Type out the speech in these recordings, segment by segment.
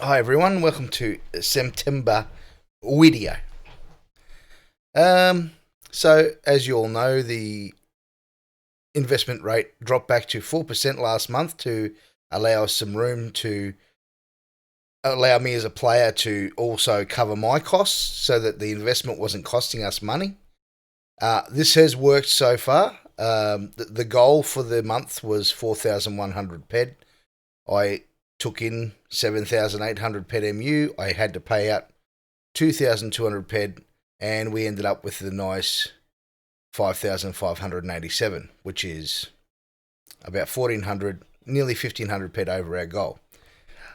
Hi everyone, welcome to September video. So as you all know, the investment rate dropped back to 4% last month to allow us some room to allow me as a player to also cover my costs so that the investment wasn't costing us money. This has worked so far. The goal for the month was 4,100 PED. I took in 7,800 PED MU. I had to pay out 2,200 PED, and we ended up with the nice 5,587, which is about 1,400, nearly 1,500 PED over our goal.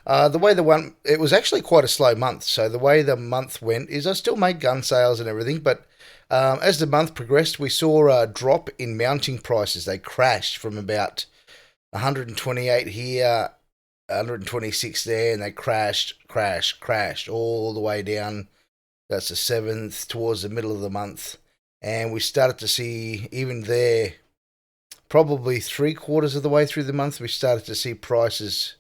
It was actually quite a slow month. So the way the month went is I still made gun sales and everything, but as the month progressed, we saw a drop in mounting prices. They crashed from about 128 here, 126 there, and they crashed all the way down. That's the 7th, towards the middle of the month. And we started to see, even there, probably 3/4 of the way through the month, we started to see prices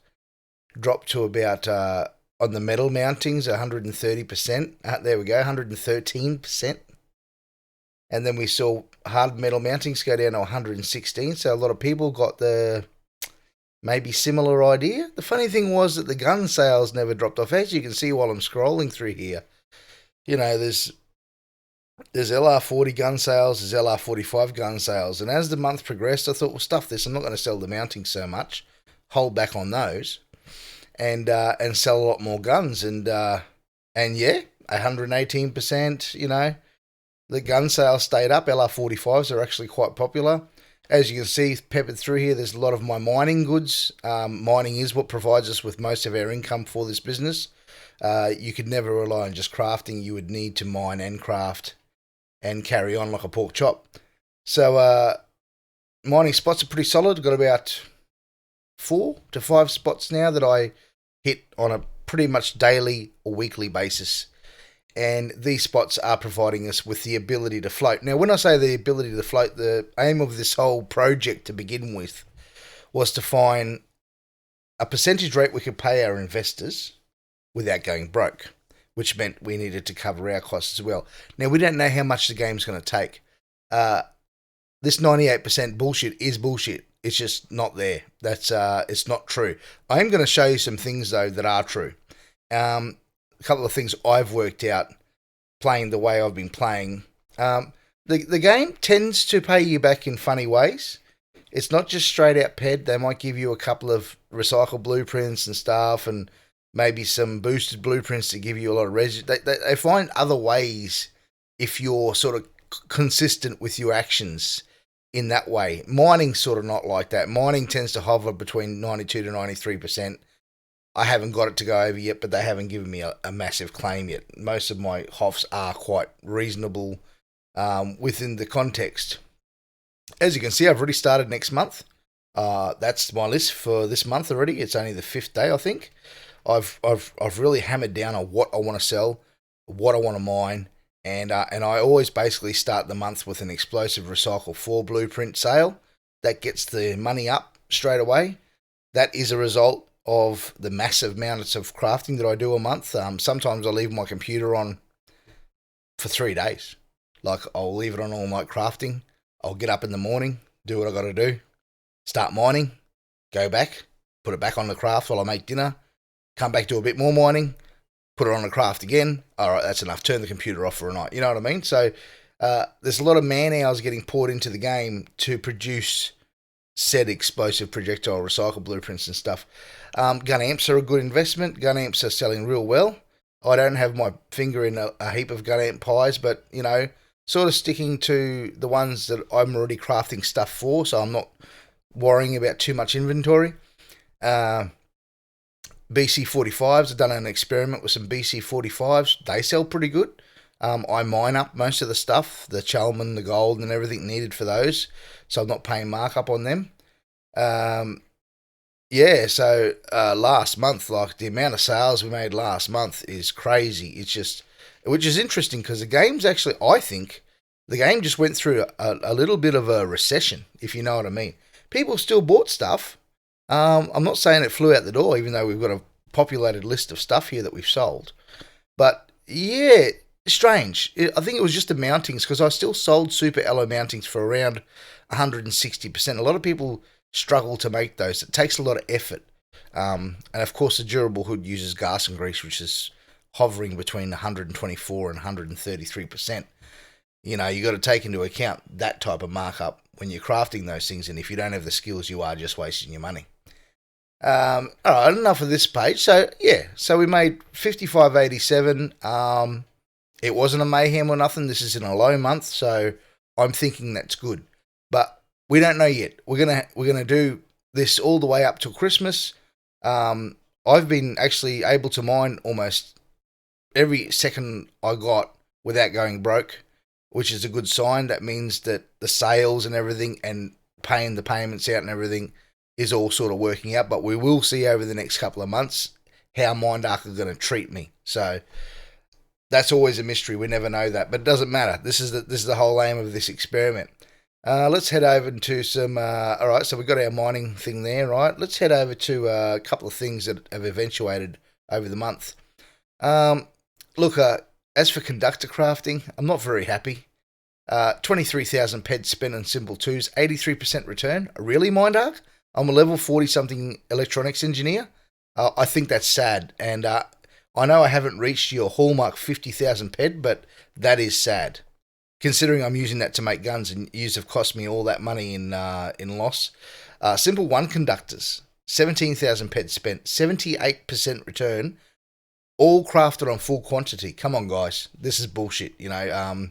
drop to about, on the metal mountings, 130%. There we go, 113%. And then we saw hard metal mountings go down to 116. So a lot of people got the maybe similar idea. The funny thing was that the gun sales never dropped off. As you can see while I'm scrolling through here, there's LR40 gun sales, there's LR45 gun sales, and as the month progressed, I thought, well, stuff this. I'm not going to sell the mounting so much, hold back on those, and sell a lot more guns, and yeah, 118%. The gun sales stayed up. LR45s are actually quite popular. As you can see, peppered through here, there's a lot of my mining goods. Mining is what provides us with most of our income for this business. You could never rely on just crafting. You would need to mine and craft and carry on like a pork chop. So mining spots are pretty solid. Got about 4 to 5 spots now that I hit on a pretty much daily or weekly basis. And these spots are providing us with the ability to float. Now, when I say the ability to float, the aim of this whole project to begin with was to find a percentage rate we could pay our investors without going broke, which meant we needed to cover our costs as well. Now, we don't know how much the game's going to take. This 98% bullshit is bullshit. It's just not there. It's not true. I am going to show you some things, though, that are true. A couple of things I've worked out playing the way I've been playing. The game tends to pay you back in funny ways. It's not just straight out PED. They might give you a couple of recycled blueprints and stuff, and maybe some boosted blueprints to give you a lot of res. They find other ways if you're sort of consistent with your actions in that way. Mining's sort of not like that. Mining tends to hover between 92 to 93%. I haven't got it to go over yet, but they haven't given me a massive claim yet. Most of my HOFs are quite reasonable within the context. As you can see, I've already started next month. That's my list for this month already. It's only the 5th day, I think. I've really hammered down on what I want to sell, what I want to mine, and I always basically start the month with an explosive recycle 4 blueprint sale. That gets the money up straight away. That is a result of the massive amounts of crafting that I do a month. Sometimes I leave my computer on for 3 days. Like, I'll leave it on all night crafting. I'll get up in the morning, do what I got to do, start mining, go back, put it back on the craft while I make dinner, come back, do a bit more mining, put it on the craft again. All right, that's enough. Turn the computer off for a night. You know what I mean? So there's a lot of man hours getting poured into the game to produce said explosive projectile recycle blueprints and stuff. Gun amps are a good investment. Gun amps are selling real well. I don't have my finger in a heap of gun amp pies, but sort of sticking to the ones that I'm already crafting stuff for, so I'm not worrying about too much inventory. BC45s, I've done an experiment with some BC45s. They sell pretty good. I mine up most of the stuff, the Chalman, the gold, and everything needed for those, so I'm not paying markup on them. So last month, like the amount of sales we made last month is crazy. It's just, which is interesting because the game's actually, I think, the game just went through a little bit of a recession, if you know what I mean. People still bought stuff. I'm not saying it flew out the door, even though we've got a populated list of stuff here that we've sold. But yeah, strange. I think it was just the mountings, because I still sold super alloy mountings for around 160%. A lot of people struggle to make those. It takes a lot of effort. And of course, the durable hood uses gas and grease, which is hovering between 124 and 133%. You know, you got to take into account that type of markup when you're crafting those things. And if you don't have the skills, you are just wasting your money. All right, enough of this page. So yeah, so we made 55.87. It wasn't a mayhem or nothing. This is in a low month, so I'm thinking that's good. But we don't know yet. We're gonna do this all the way up till Christmas. I've been actually able to mine almost every second I got without going broke, which is a good sign. That means that the sales and everything and paying the payments out and everything is all sort of working out. But we will see over the next couple of months how Mindark are going to treat me. So that's always a mystery. We never know that, but it doesn't matter. This is the whole aim of this experiment. Let's head over to some. All right, so we've got our mining thing there, right? Let's head over to a couple of things that have eventuated over the month. Look, as for conductor crafting, I'm not very happy. 23,000 ped spent on Symbol 2s, 83% return. Really, Mindark? I'm a level 40-something electronics engineer. I think that's sad, and I know I haven't reached your hallmark 50,000 ped, but that is sad, considering I'm using that to make guns, and yous have cost me all that money in loss. Simple 1 conductors, 17,000 ped spent, 78% return, all crafted on full quantity. Come on, guys, this is bullshit. You know,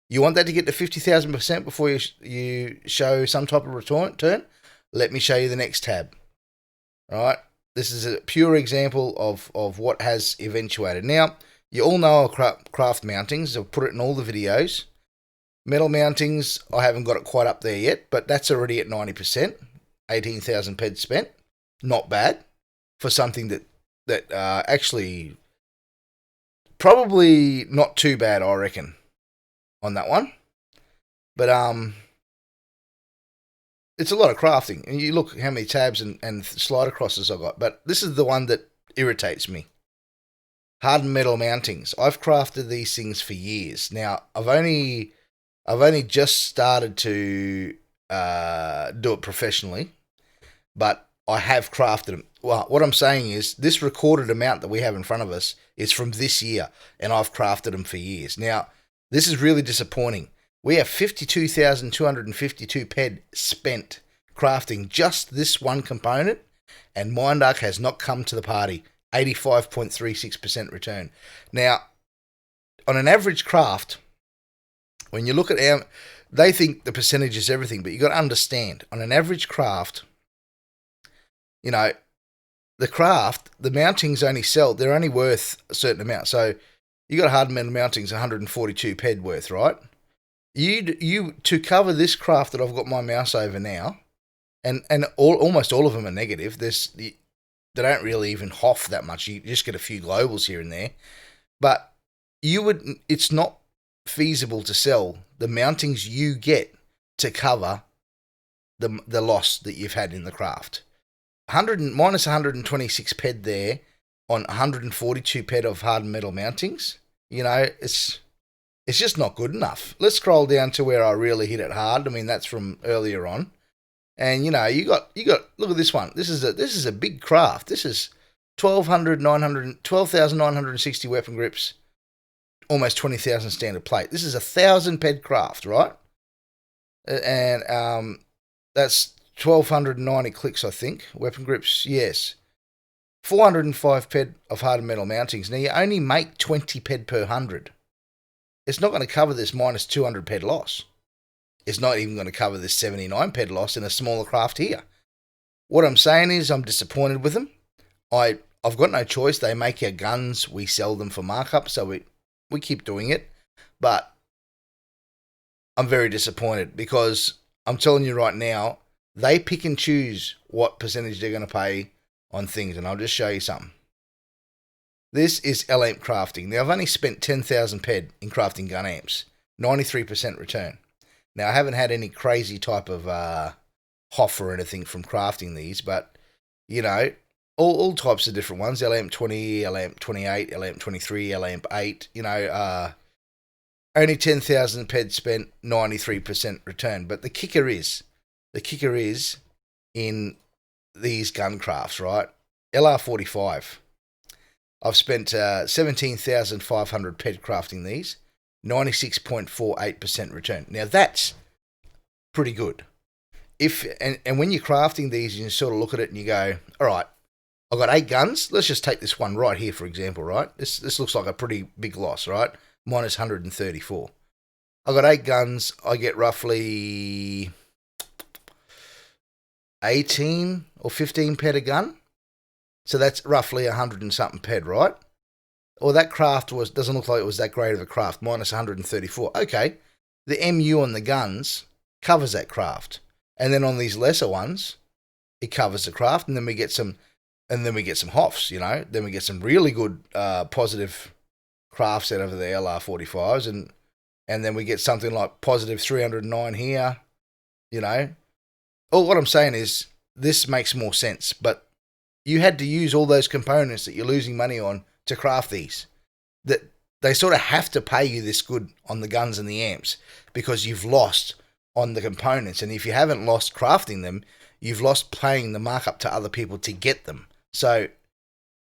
you want that to get to 50,000% before you show some type of return? Let me show you the next tab. All right, this is a pure example of what has eventuated. Now, you all know our craft mountings. I've put it in all the videos. Metal mountings, I haven't got it quite up there yet, but that's already at 90%. 18,000 ped spent. Not bad for something that actually probably not too bad, I reckon, on that one. But it's a lot of crafting. And you look how many tabs and slider crosses I got. But this is the one that irritates me. Hardened metal mountings. I've crafted these things for years. Now, I've only just started to do it professionally, but I have crafted them. Well, what I'm saying is this recorded amount that we have in front of us is from this year, and I've crafted them for years. Now, this is really disappointing. We have 52,252 ped spent crafting just this one component, and Mindark has not come to the party. 85.36% return. Now, on an average craft, when you look at they think the percentage is everything, but you got to understand, on an average craft, you know, the mountings only sell, they're only worth a certain amount. So you got hard metal mountings, 142 ped worth, right? You to cover this craft that I've got my mouse over now, and almost all of them are negative. They don't really even hoff that much. You just get a few globals here and there, but it's not feasible to sell the mountings you get to cover the loss that you've had in the craft. Minus 126 ped there on 142 ped of hardened metal mountings. You know, it's just not good enough. Let's scroll down to where I really hit it hard. I mean, that's from earlier on. And you know, you got look at this one. This is a big craft. This is 12,960 weapon grips, almost 20,000 standard plate. This is 1,000 ped craft, right? And that's 1,290 clicks, I think. Weapon grips, yes. 405 ped of hardened metal mountings. Now you only make 20 ped per 100. It's not going to cover this minus 200 ped loss. It's not even going to cover this 79 ped loss in a smaller craft here. What I'm saying is I'm disappointed with them. I've got no choice. They make our guns. We sell them for markup, so we keep doing it. But I'm very disappointed because I'm telling you right now, they pick and choose what percentage they're going to pay on things. And I'll just show you something. This is L-amp crafting. Now, I've only spent 10,000 ped in crafting gun amps. 93% return. Now, I haven't had any crazy type of hoff or anything from crafting these, but, you know, all types of different ones. LAMP 20, LAMP 28, LAMP 23, LAMP 8. Only 10,000 ped spent, 93% return. But the kicker is in these gun crafts, right? LR45. I've spent 17,500 ped crafting these, 96.48% return. Now that's pretty good. And when you're crafting these, you sort of look at it and you go, all right, I've got 8 guns. Let's just take this one right here, for example, right? This looks like a pretty big loss, right? Minus 134. I've got 8 guns. I get roughly 18 or 15 ped a gun. So that's roughly 100 and something ped, right? Or that craft doesn't look like it was that great of a craft, minus 134. Okay, the MU on the guns covers that craft. And then on these lesser ones, it covers the craft, and then we get some HOFs, Then we get some really good positive crafts out of the LR45s, and then we get something like positive 309 here, All what I'm saying is this makes more sense, but you had to use all those components that you're losing money on to craft these. That they sort of have to pay you this good on the guns and the amps because you've lost on the components, and if you haven't lost crafting them, you've lost paying the markup to other people to get them. So,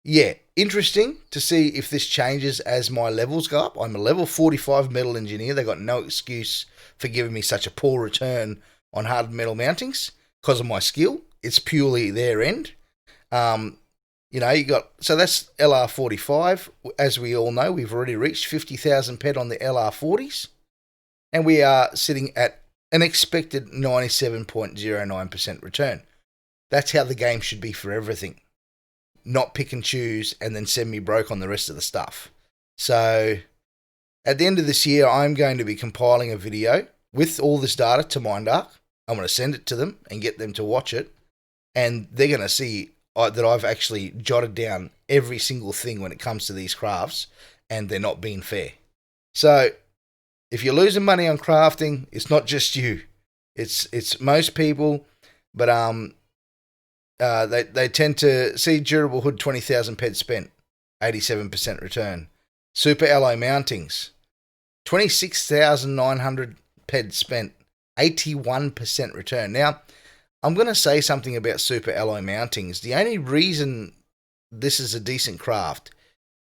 yeah, interesting to see if this changes as my levels go up. I'm a level 45 metal engineer. They got no excuse for giving me such a poor return on hard metal mountings because of my skill. It's purely their end. So that's LR45. As we all know, we've already reached 50,000 ped on the LR40s, and we are sitting at an expected 97.09% return. That's how the game should be for everything. Not pick and choose and then send me broke on the rest of the stuff. So at the end of this year, I'm going to be compiling a video with all this data to Mindark. I'm going to send it to them and get them to watch it. And they're going to see that I've actually jotted down every single thing when it comes to these crafts, and they're not being fair. So if you're losing money on crafting, it's not just you. It's most people, but they tend to see durable hood 20,000 ped spent, 87% return. Super alloy mountings, 26,900 ped spent, 81% return. Now, I'm going to say something about super alloy mountings. The only reason this is a decent craft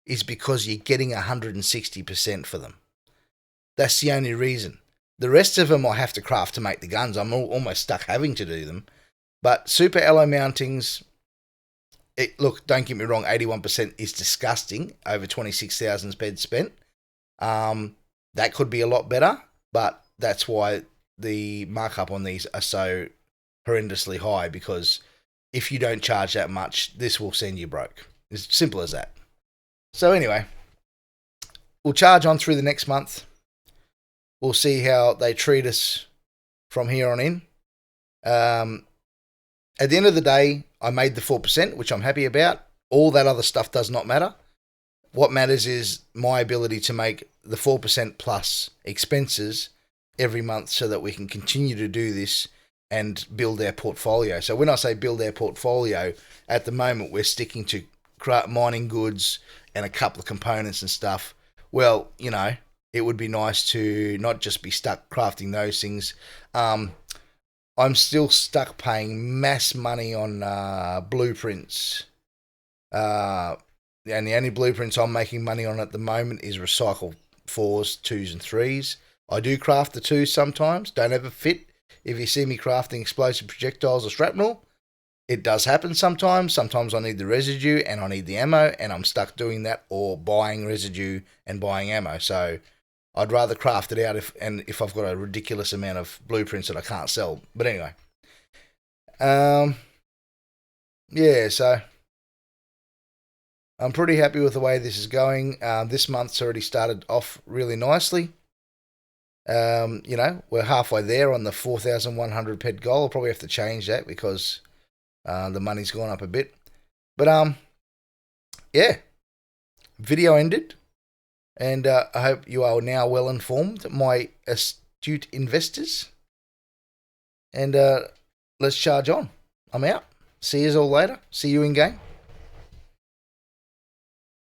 is because you're getting 160% for them. That's the only reason. The rest of them I have to craft to make the guns. I'm almost stuck having to do them. But super alloy mountings, look, don't get me wrong, 81% is disgusting over 26,000 ped spent. That could be a lot better, but that's why the markup on these are so horrendously high, because if you don't charge that much, this will send you broke. It's simple as that. So anyway, we'll charge on through the next month. We'll see how they treat us from here on in. At the end of the day, I made the 4%, which I'm happy about. All that other stuff does not matter. What matters is my ability to make the 4% plus expenses every month so that we can continue to do this and build our portfolio. So when I say build our portfolio, at the moment we're sticking to mining goods and a couple of components and stuff. Well, it would be nice to not just be stuck crafting those things. I'm still stuck paying mass money on blueprints. And the only blueprints I'm making money on at the moment is recycle 4s, 2s and 3s. I do craft the 2s sometimes. Don't ever fit. If you see me crafting explosive projectiles or shrapnel, it does happen sometimes. Sometimes I need the residue and I need the ammo, and I'm stuck doing that or buying residue and buying ammo. So I'd rather craft it out if I've got a ridiculous amount of blueprints that I can't sell. But anyway, so I'm pretty happy with the way this is going. This month's already started off really nicely. We're halfway there on the 4,100 ped goal. I'll probably have to change that because the money's gone up a bit. But video ended. And I hope you are now well informed, my astute investors. And let's charge on. I'm out. See you all later. See you in game.